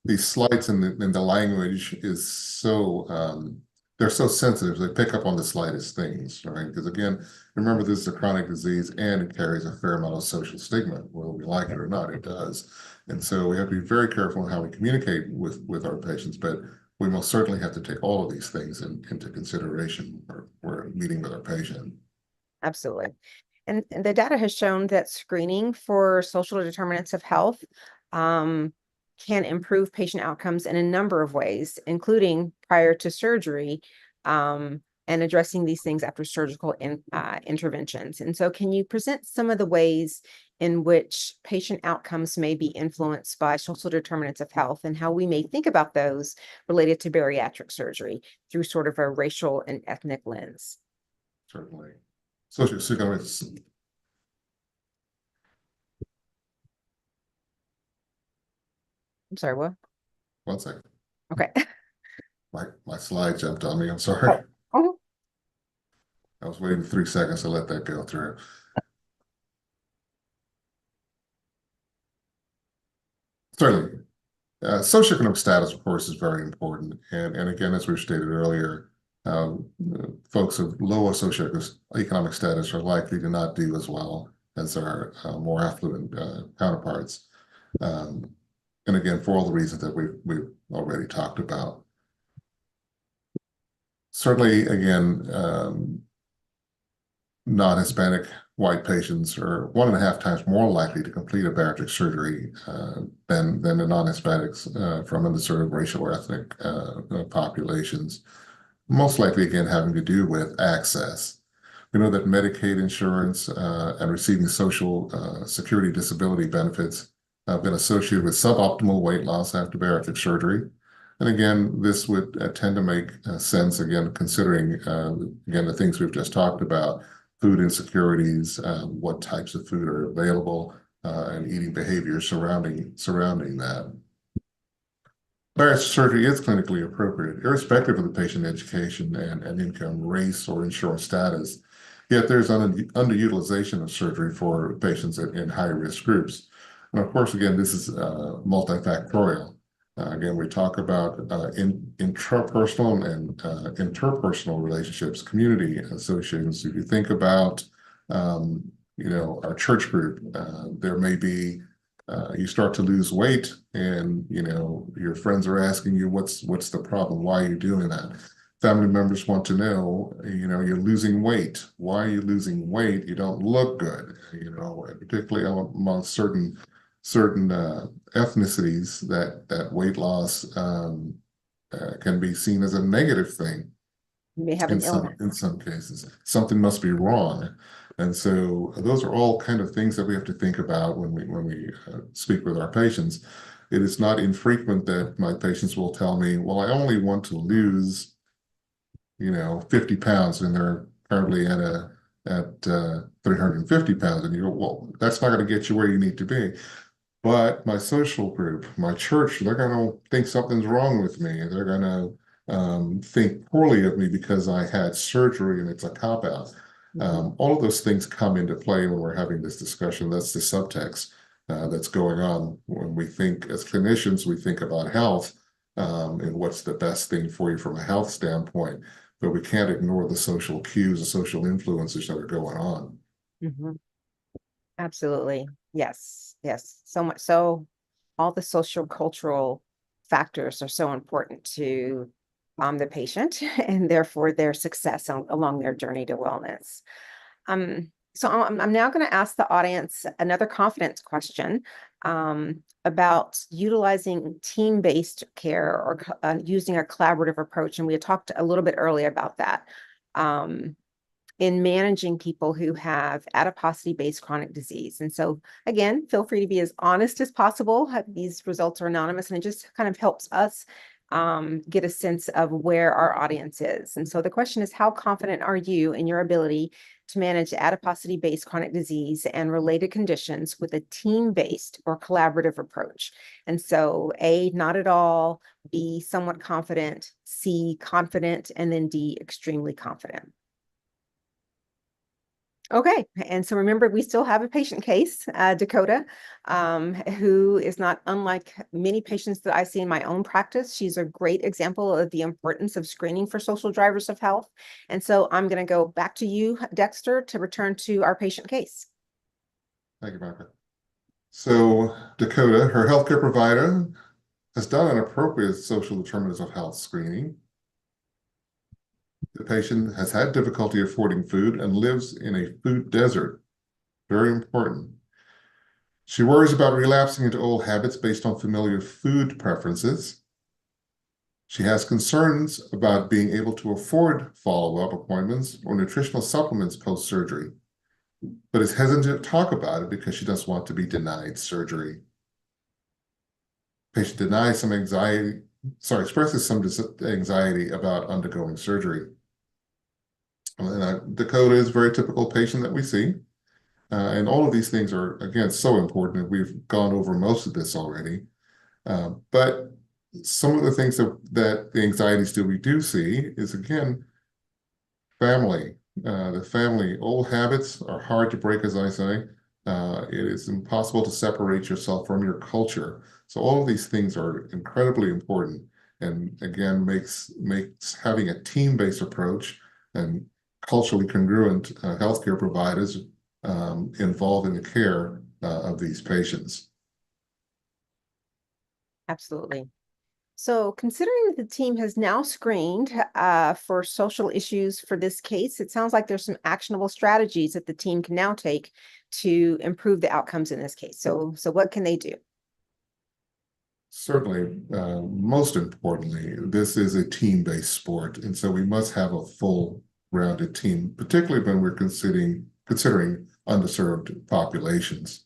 these slights in the language is so they're so sensitive. They pick up on the slightest things, right? Because again, remember, this is a chronic disease and it carries a fair amount of social stigma, whether we like it or not, it does. And so we have to be very careful in how we communicate with our patients, but we most certainly have to take all of these things into consideration when we're meeting with our patient. absolutely. And the data has shown that screening for social determinants of health can improve patient outcomes in a number of ways, including prior to surgery, and addressing these things after surgical interventions. And so can you present some of the ways in which patient outcomes may be influenced by social determinants of health and how we may think about those related to bariatric surgery through sort of a racial and ethnic lens? Certainly. Social determinants. I'm sorry, what? 1 second. Okay. My slide jumped on me. I'm sorry. Oh. I was waiting 3 seconds to let that go through. Certainly. Socioeconomic status, of course, is very important. And again, as we've stated earlier, folks of lower socioeconomic status are likely to not do as well as our more affluent counterparts. And again, for all the reasons that we've already talked about. Certainly, again, non-Hispanic white patients are 1.5 times more likely to complete a bariatric surgery than the non-Hispanics from underserved racial or ethnic populations. Most likely, again, having to do with access. We know that Medicaid insurance and receiving Social Security disability benefits have been associated with suboptimal weight loss after bariatric surgery. And again, this would tend to make sense, again, considering, again, the things we've just talked about, food insecurities, what types of food are available, and eating behaviors surrounding that. Bariatric surgery is clinically appropriate, irrespective of the patient education and income, race, or insurance status. Yet there's underutilization of surgery for patients in high-risk groups. And of course, again, this is multifactorial. Again, we talk about intrapersonal and interpersonal relationships, community associations. If you think about, our church group, there may be, you start to lose weight and, your friends are asking you, what's the problem? Why are you doing that? Family members want to know, you're losing weight. Why are you losing weight? You don't look good, particularly among certain ethnicities that weight loss can be seen as a negative thing. You may have an illness. In some cases, something must be wrong. And so those are all kind of things that we have to think about when we speak with our patients. It is not infrequent that my patients will tell me, well, I only want to lose 50 pounds and they're currently at 350 pounds, and you go, well, that's not going to get you where you need to be. But my social group, my church, they're going to think something's wrong with me. They're going to think poorly of me because I had surgery and it's a cop-out. All of those things come into play when we're having this discussion. That's the subtext that's going on when we think, as clinicians, we think about health and what's the best thing for you from a health standpoint. But we can't ignore the social cues, the social influences that are going on. Absolutely. Yes. Yes. So much so all the social cultural factors are so important to the patient and therefore their success along their journey to wellness. So I'm now going to ask the audience another confidence question about utilizing team-based care or using a collaborative approach. And we had talked a little bit earlier about that. In managing people who have adiposity-based chronic disease. And so again, feel free to be as honest as possible. These results are anonymous and it just kind of helps us get a sense of where our audience is. And so the question is, how confident are you in your ability to manage adiposity-based chronic disease and related conditions with a team-based or collaborative approach? And so A, not at all, B, somewhat confident, C, confident, and then D, extremely confident. Okay, and so remember, we still have a patient case, Dakota, who is not unlike many patients that I see in my own practice. She's a great example of the importance of screening for social drivers of health. And so I'm going to go back to you, Dexter, to return to our patient case. Thank you, Monica. So Dakota, her healthcare provider, has done an appropriate social determinants of health screening. The patient has had difficulty affording food and lives in a food desert. Very important. She worries about relapsing into old habits based on familiar food preferences. She has concerns about being able to afford follow-up appointments or nutritional supplements post-surgery, but is hesitant to talk about it because she doesn't want to be denied surgery. Patient denies some anxiety, expresses some anxiety about undergoing surgery. Dakota is a very typical patient that we see. And all of these things are, again, so important. We've gone over most of this already. But some of the things that the anxieties that we do see is, again, family. The family, old habits are hard to break, as I say. It is impossible to separate yourself from your culture. So all of these things are incredibly important. And again, makes having a team-based approach and culturally congruent healthcare providers involved in the care of these patients. Absolutely. So considering that the team has now screened for social issues for this case, it sounds like there's some actionable strategies that the team can now take to improve the outcomes in this case. So what can they do? Certainly, most importantly, this is a team-based sport, and so we must have a full-rounded team, particularly when we're considering underserved populations.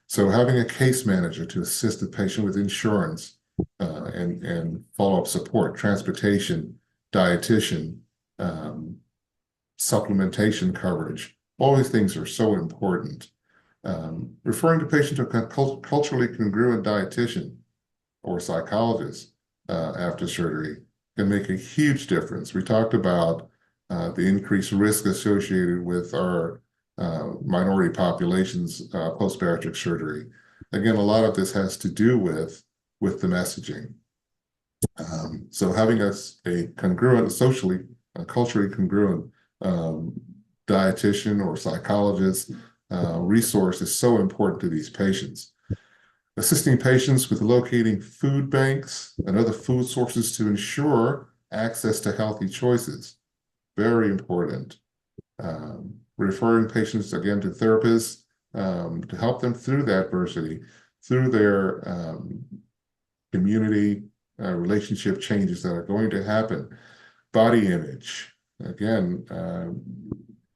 So having a case manager to assist the patient with insurance and follow-up support, transportation, dietitian, supplementation coverage, all these things are so important. Referring the patient to a culturally congruent dietitian or psychologist after surgery can make a huge difference. We talked about the increased risk associated with our minority populations post-bariatric surgery. Again, a lot of this has to do with the messaging. So having a congruent, culturally congruent dietitian or psychologist resource is so important to these patients. Assisting patients with locating food banks and other food sources to ensure access to healthy choices. Very important. Referring patients again to therapists to help them through the adversity, through their community relationship changes that are going to happen. Body image. Again,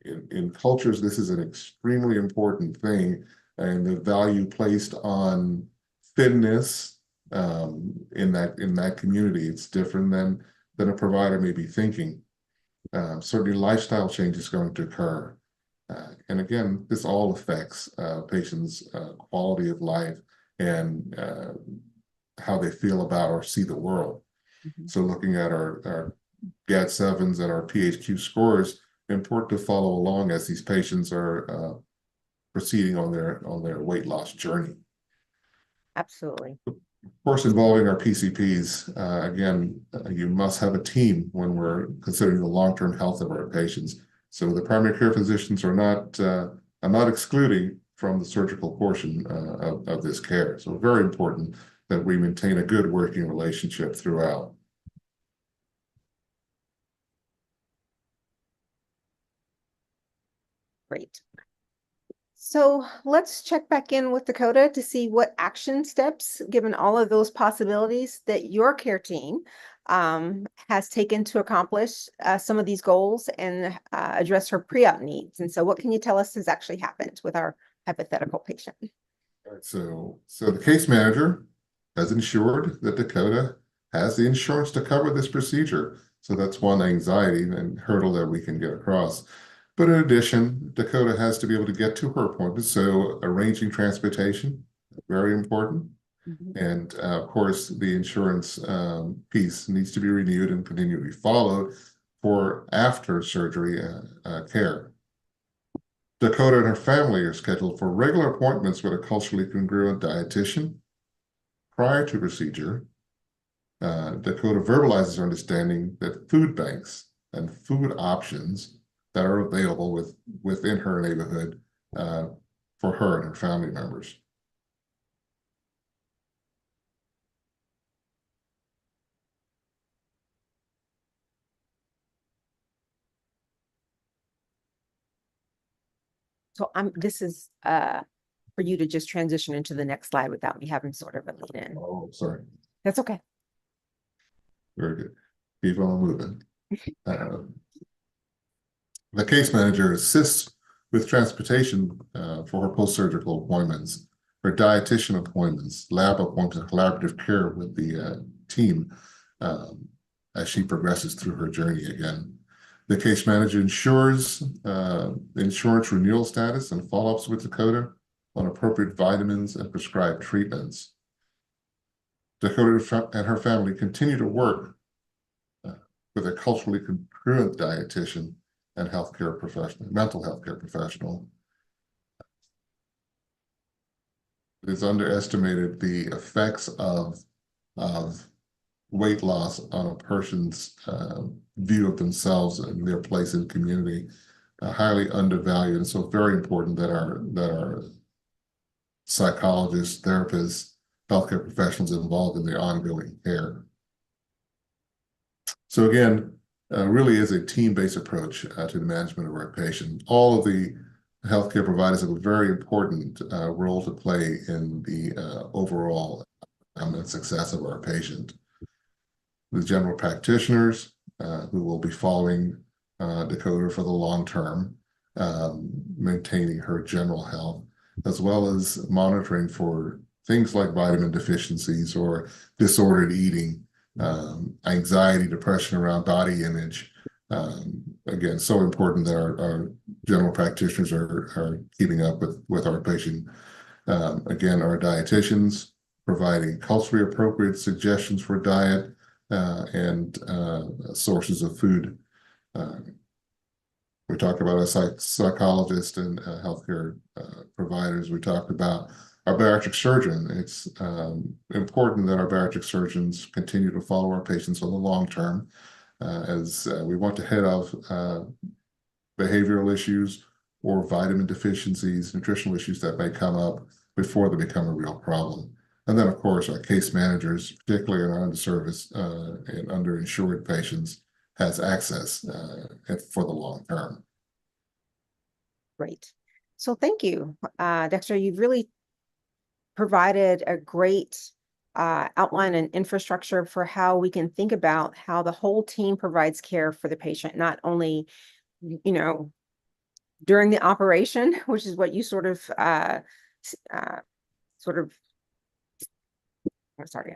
in cultures, this is an extremely important thing, and the value placed on thinness in that community, it's different than a provider may be thinking. Certainly lifestyle change is going to occur. And again, this all affects patients' quality of life and how they feel about or see the world. Mhm. So looking at our GAD-7s and our PHQ scores, important to follow along as these patients are proceeding on their weight loss journey. Absolutely. Of course, involving our PCPs, again, you must have a team when we're considering the long-term health of our patients. So the primary care physicians are not, I'm not excluding from the surgical portion of this care. So very important that we maintain a good working relationship throughout. Great. So let's check back in with Dakota to see what action steps, given all of those possibilities, that your care team has taken to accomplish some of these goals and address her pre-op needs. And so what can you tell us has actually happened with our hypothetical patient? All right, so the case manager has ensured that Dakota has the insurance to cover this procedure. So that's one anxiety and hurdle that we can get across. But in addition, Dakota has to be able to get to her appointments. So arranging transportation, very important. Mhm. And of course, the insurance piece needs to be renewed and continue to be followed for after surgery care. Dakota and her family are scheduled for regular appointments with a culturally congruent dietitian prior to procedure. Dakota verbalizes her understanding that food banks and food options that are available within her neighborhood for her and her family members. So this is for you to just transition into the next slide without me having sort of a lead in. Oh, sorry. That's okay. Very good. Keep on moving. The case manager assists with transportation for her post-surgical appointments, her dietitian appointments, lab appointments, collaborative care with the team as she progresses through her journey again. The case manager ensures insurance renewal status and follow-ups with Dakota on appropriate vitamins and prescribed treatments. Dakota and her family continue to work with a culturally congruent dietitian and healthcare professional, mental health care professional. It is underestimated the effects of weight loss on a person's view of themselves and their place in the community, highly undervalued. And so very important that our psychologists, therapists, healthcare professionals involved in their ongoing care. So again, really is a team-based approach to the management of our patient. All of the healthcare providers have a very important role to play in the overall and success of our patient. The general practitioners who will be following Dakota for the long term, maintaining her general health, as well as monitoring for things like vitamin deficiencies or disordered eating, anxiety, depression around body image. Again, so important that our general practitioners are keeping up with our patient. Again, our dietitians providing culturally appropriate suggestions for diet and sources of food. We talked about our psychologists and healthcare providers. We talked about our bariatric surgeon. It's important that our bariatric surgeons continue to follow our patients on the long term as we want to head off behavioral issues or vitamin deficiencies, nutritional issues that may come up before they become a real problem. And then, of course, our case managers, particularly in our underserviced and underinsured patients, has access for the long term. Great. So thank you, Dexter. You've really provided a great outline and infrastructure for how we can think about how the whole team provides care for the patient, not only, you know, during the operation, which is what you sort of sorry.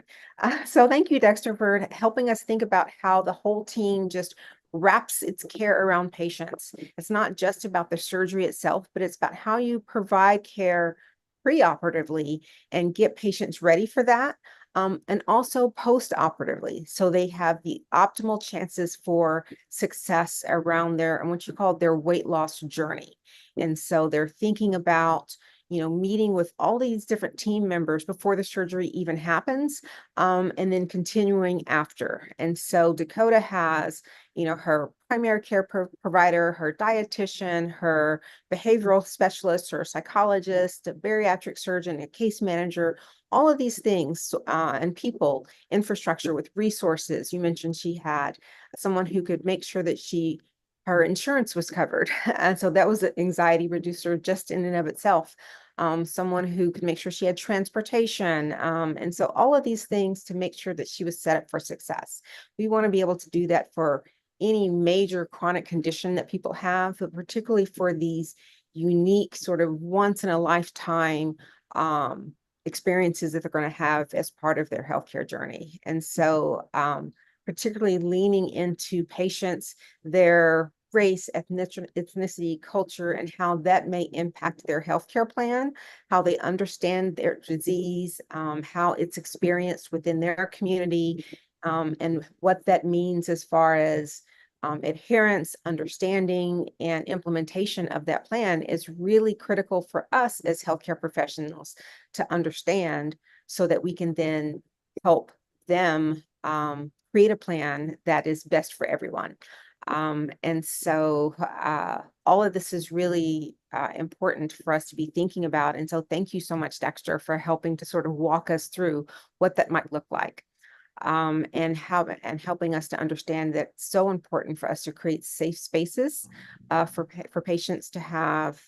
So thank you, Dexter, for helping us think about how the whole team just wraps its care around patients. It's not just about the surgery itself, but it's about how you provide care preoperatively and get patients ready for that. And also post-operatively, so they have the optimal chances for success around their, and what you call their weight loss journey. And so they're thinking about, meeting with all these different team members before the surgery even happens, and then continuing after. And so Dakota has, her primary care provider, her dietitian, her behavioral specialist, her psychologist, a bariatric surgeon, a case manager, all of these things, and people, infrastructure with resources. You mentioned she had someone who could make sure that her insurance was covered. And so that was an anxiety reducer just in and of itself. Someone who could make sure she had transportation. And so all of these things to make sure that she was set up for success. We want to be able to do that for any major chronic condition that people have, but particularly for these unique sort of once in a lifetime experiences that they're going to have as part of their healthcare journey. And so particularly leaning into patients, their race, ethnicity, culture, and how that may impact their healthcare plan, how they understand their disease, how it's experienced within their community, and what that means as far as adherence, understanding, and implementation of that plan is really critical for us as healthcare professionals to understand, so that we can then help them create a plan that is best for everyone. And so all of this is really important for us to be thinking about. And so thank you so much, Dexter, for helping to sort of walk us through what that might look like. And helping us to understand that it's so important for us to create safe spaces for patients to have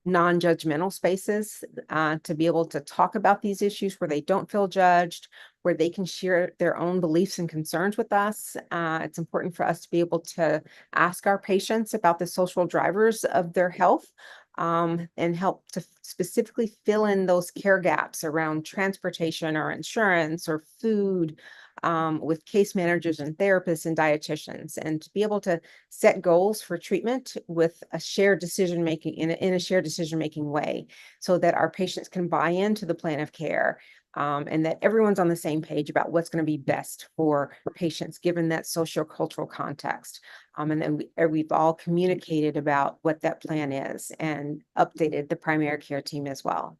non-judgmental spaces, to be able to talk about these issues where they don't feel judged, where they can share their own beliefs and concerns with us. It's important for us to be able to ask our patients about the social drivers of their health, and help to specifically fill in those care gaps around transportation or insurance or food, with case managers and therapists and dietitians, and to be able to set goals for treatment with a shared decision making in a shared decision making way, so that our patients can buy into the plan of care, and that everyone's on the same page about what's going to be best for patients given that sociocultural context. And then we've all communicated about what that plan is and updated the primary care team as well.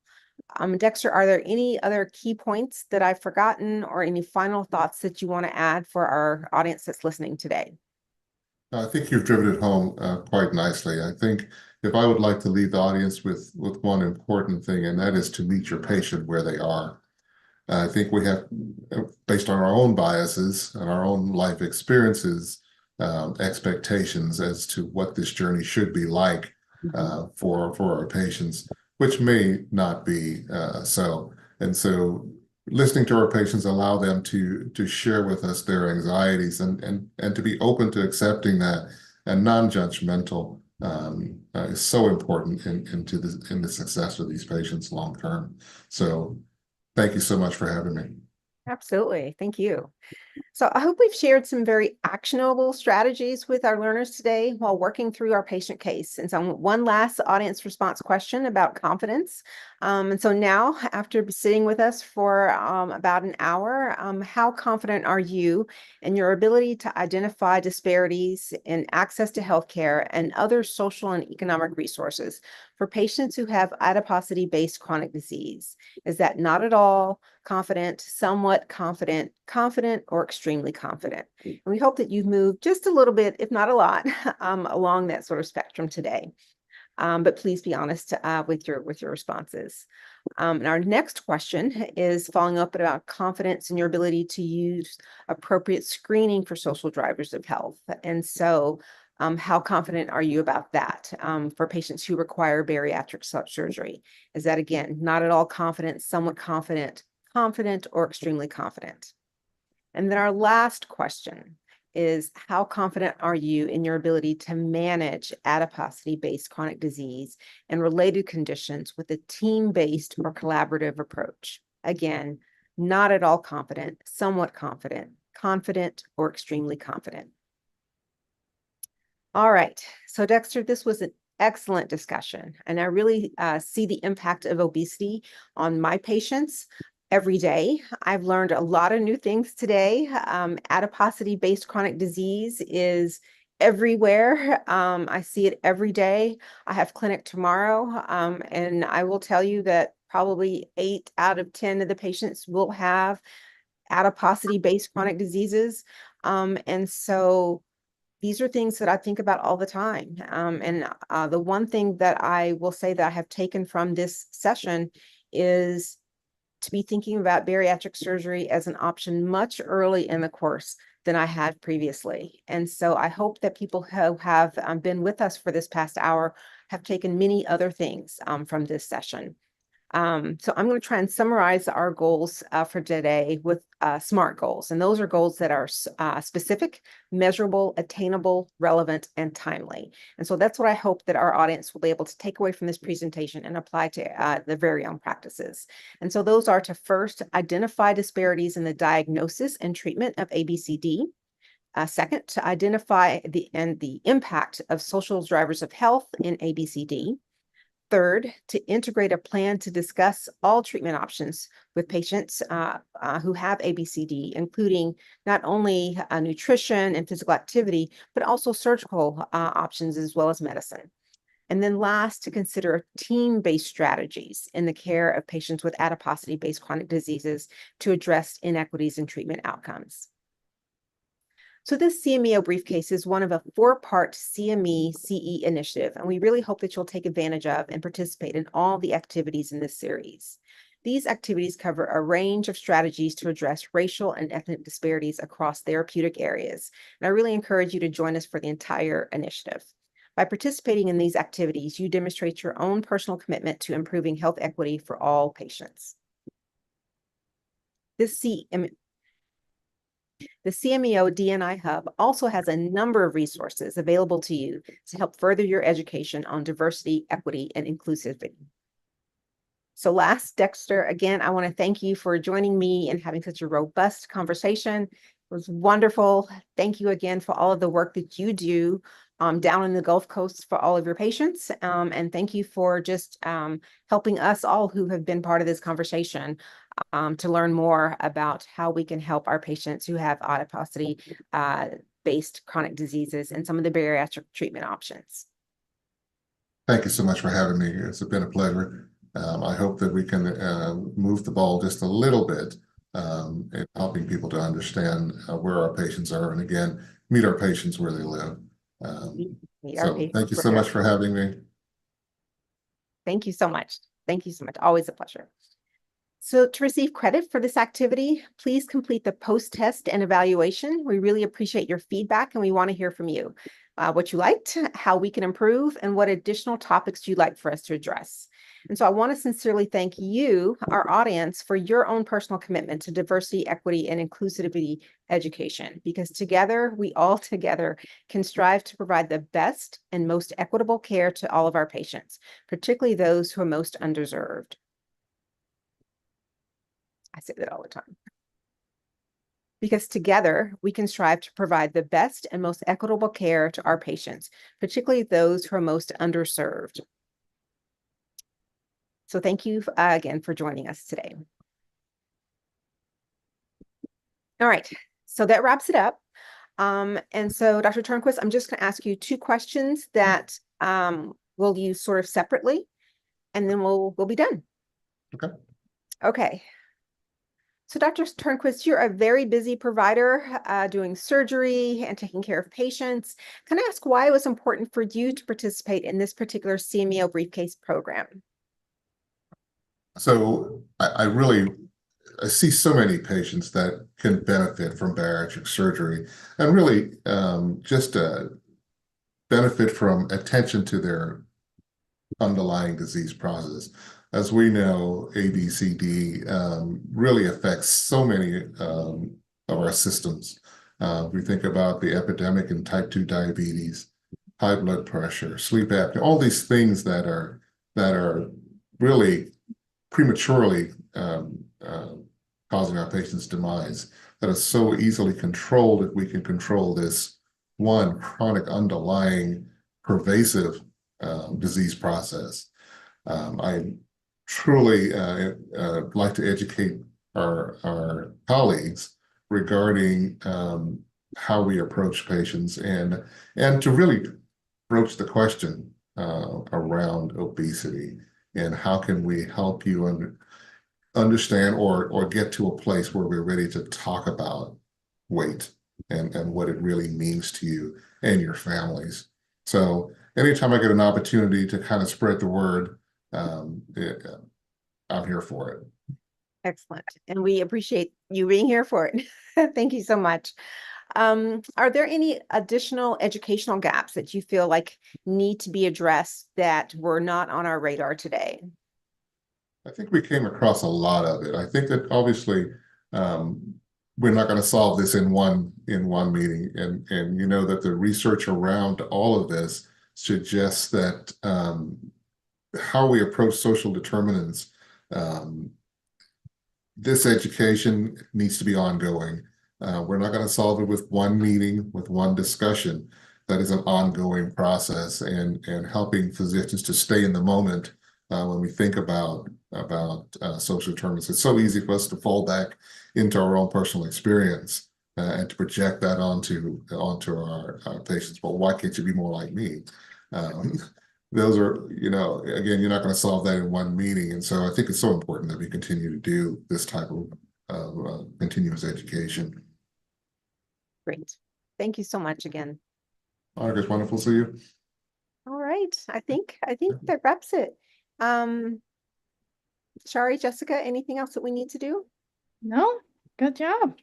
Dexter, are there any other key points that I've forgotten, or any final thoughts that you want to add for our audience that's listening today? I think you've driven it home quite nicely. I think if I would like to leave the audience with one important thing, and that is to meet your patient where they are. I think we have, based on our own biases and our own life experiences, expectations as to what this journey should be like for our patients, which may not be so. And so listening to our patients allow them to share with us their anxieties, and to be open to accepting that, and non-judgmental is so important in the success of these patients long term. So thank you so much for having me. Absolutely. Thank you. So I hope we've shared some very actionable strategies with our learners today while working through our patient case. And so one last audience response question about confidence. And so now, after sitting with us for about an hour, how confident are you in your ability to identify disparities in access to healthcare and other social and economic resources for patients who have adiposity-based chronic disease? Is that not at all confident, somewhat confident, confident, or extremely confident? And we hope that you've moved just a little bit, if not a lot, along that sort of spectrum today. But please be honest with your responses. And our next question is following up about confidence in your ability to use appropriate screening for social drivers of health. And so how confident are you about that for patients who require bariatric surgery? Is that, again, not at all confident, somewhat confident, confident, or extremely confident? And then our last question is, how confident are you in your ability to manage adiposity-based chronic disease and related conditions with a team-based or collaborative approach? Again, not at all confident, somewhat confident, confident, or extremely confident. All right. So Dexter, this was an excellent discussion, and I really see the impact of obesity on my patients every day. I've learned a lot of new things today. Adiposity-based chronic disease is everywhere. I see it every day. I have clinic tomorrow, and I will tell you that probably 8 out of 10 of the patients will have adiposity-based chronic diseases. And so these are things that I think about all the time. And the one thing that I will say that I have taken from this session is to be thinking about bariatric surgery as an option much early in the course than I had previously. And so I hope that people who have been with us for this past hour have taken many other things from this session. So I'm going to try and summarize our goals for today with SMART goals. And those are goals that are specific, measurable, attainable, relevant, and timely. And so that's what I hope that our audience will be able to take away from this presentation and apply to their very own practices. And so those are to first identify disparities in the diagnosis and treatment of ABCD. Second, to identify the impact of social drivers of health in ABCD. Third, to integrate a plan to discuss all treatment options with patients who have ABCD, including not only nutrition and physical activity, but also surgical options as well as medicine. And then last, to consider team-based strategies in the care of patients with adiposity-based chronic diseases to address inequities in treatment outcomes. So this CMEO briefcase is one of a 4-part CME CE initiative, and we really hope that you'll take advantage of and participate in all the activities in this series. These activities cover a range of strategies to address racial and ethnic disparities across therapeutic areas, and I really encourage you to join us for the entire initiative. By participating in these activities, you demonstrate your own personal commitment to improving health equity for all patients. The CMEO DNI Hub also has a number of resources available to you to help further your education on diversity, equity, and inclusivity. So last, Dexter, again, I want to thank you for joining me and having such a robust conversation. It was wonderful. Thank you again for all of the work that you do down in the Gulf Coast for all of your patients. And thank you for just helping us all who have been part of this conversation to learn more about how we can help our patients who have adiposity based chronic diseases and some of the bariatric treatment options. Thank you so much for having me. It's been a pleasure. I hope that we can move the ball just a little bit in helping people to understand where our patients are, and again, meet our patients where they live. So thank you so much for having me. Thank you so much. Thank you so much. Always a pleasure. So to receive credit for this activity, please complete the post-test and evaluation. We really appreciate your feedback, and we want to hear from you. What you liked, how we can improve, and what additional topics you'd like for us to address. And so I want to sincerely thank you, our audience, for your own personal commitment to diversity, equity, and inclusivity education, because together, we all together can strive to provide the best and most equitable care to all of our patients, particularly those who are most underserved. I say that all the time. Because together, we can strive to provide the best and most equitable care to our patients, particularly those who are most underserved. So thank you again for joining us today. All right, so that wraps it up. And so Dr. Turnquist, I'm just going to ask you 2 questions that we'll use sort of separately, and then we'll be done. Okay. Okay. So Dr. Turnquist, you're a very busy provider doing surgery and taking care of patients. Can I ask why it was important for you to participate in this particular CMEO briefcase program? So I see so many patients that can benefit from bariatric surgery, and really just benefit from attention to their underlying disease process. As we know, ABCD really affects so many of our systems. We think about the epidemic in type 2 diabetes, high blood pressure, sleep apnea, all these things that are really prematurely causing our patients' demise, that are so easily controlled if we can control this one chronic underlying pervasive disease process. I truly like to educate our colleagues regarding how we approach patients and to really broach the question around obesity and how can we help you understand or get to a place where we're ready to talk about weight and what it really means to you and your families. So anytime I get an opportunity to kind of spread the word, I'm here for it. Excellent. And we appreciate you being here for it. Thank you so much. Are there any additional educational gaps that you feel like need to be addressed that were not on our radar today? I think we came across a lot of it. I think that obviously we're not going to solve this in one meeting, and you know that the research around all of this suggests that how we approach social determinants, this education needs to be ongoing. We're not going to solve it with one meeting, with one discussion. That is an ongoing process, and helping physicians to stay in the moment when we think about social determinants. It's so easy for us to fall back into our own personal experience and to project that onto our patients. But why can't you be more like me? Those are, again, you're not going to solve that in one meeting. And so I think it's so important that we continue to do this type of continuous education. Great. Thank you so much again. All right, it's wonderful to see you. All right. I think that wraps it. Shari, Jessica, anything else that we need to do? No, good job.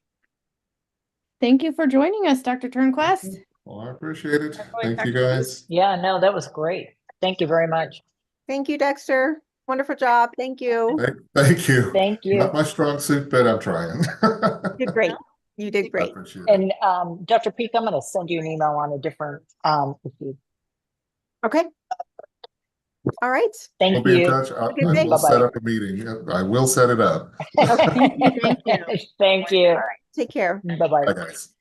Thank you for joining us, Dr. Turnquist. Well, I appreciate it. Thank you, guys. Yeah, no, that was great. Thank you very much. Thank you, Dexter. Wonderful job. Thank you. Thank you. Thank you. Not my strong suit, but I'm trying. You did great. You did I great. appreciate it. And Dr. Peak, I'm going to send you an email on a different issue. Okay. All right. We'll Thank be in you. touch. I Good day. will set Bye-bye. up a meeting. I will set it up. Okay. Thank you. Thank you. Take care. Bye-bye. Bye, guys.